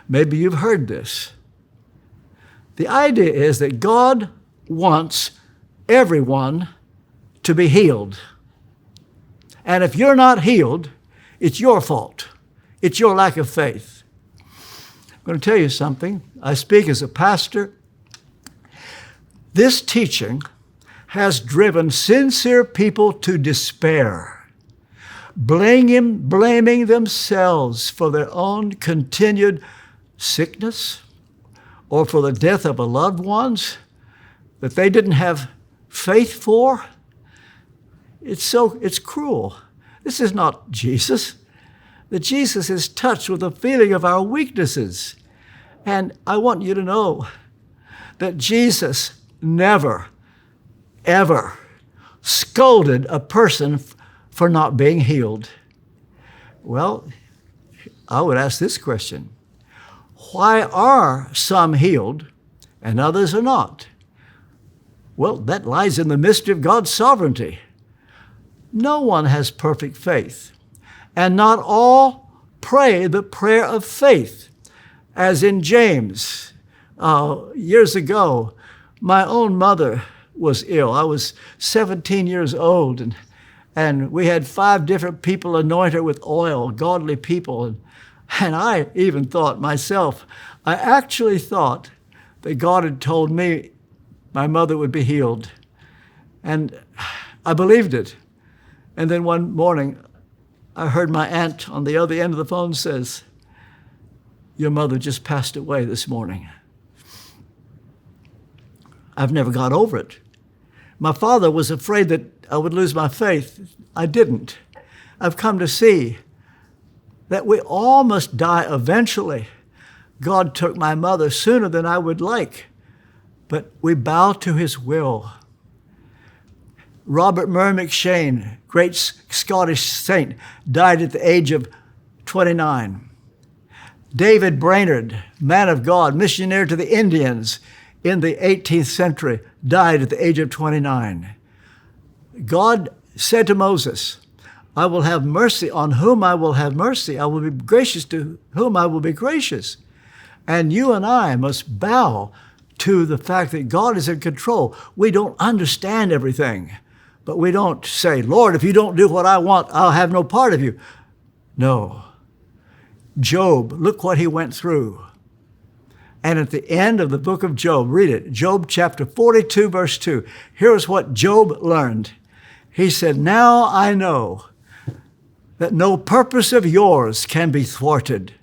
Maybe you've heard this. The idea is that God wants everyone to be healed. And if you're not healed, it's your fault. It's your lack of faith. I'm going to tell you something. I speak as a pastor. This teaching has driven sincere people to despair, blaming themselves for their own continued sickness or for the death of a loved ones that they didn't have faith for. It's cruel. This is not Jesus. That Jesus is touched with the feeling of our weaknesses. And I want you to know that Jesus never, ever scolded a person for not being healed. Well, I would ask this question. Why are some healed and others are not? Well, that lies in the mystery of God's sovereignty. No one has perfect faith, and not all pray the prayer of faith, as in James. Years ago, my own mother was ill. I was 17 years old, and we had 5 different people anoint her with oil, godly people. And I even thought myself, I actually thought that God had told me my mother would be healed. And I believed it. And then one morning, I heard my aunt on the other end of the phone says, "Your mother just passed away this morning." I've never got over it. My father was afraid that I would lose my faith. I didn't. I've come to see that we all must die eventually. God took my mother sooner than I would like, but we bow to his will. Robert Murray McShane, great Scottish saint, died at the age of 29. David Brainerd, man of God, missionary to the Indians in the 18th century, died at the age of 29. God said to Moses, "I will have mercy on whom I will have mercy. I will be gracious to whom I will be gracious." And you and I must bow to the fact that God is in control. We don't understand everything, but we don't say, "Lord, if you don't do what I want, I'll have no part of you." No. Job, look what he went through. And at the end of the book of Job, read it, Job chapter 42, verse 2. Here's what Job learned. He said, "Now I know that no purpose of yours can be thwarted.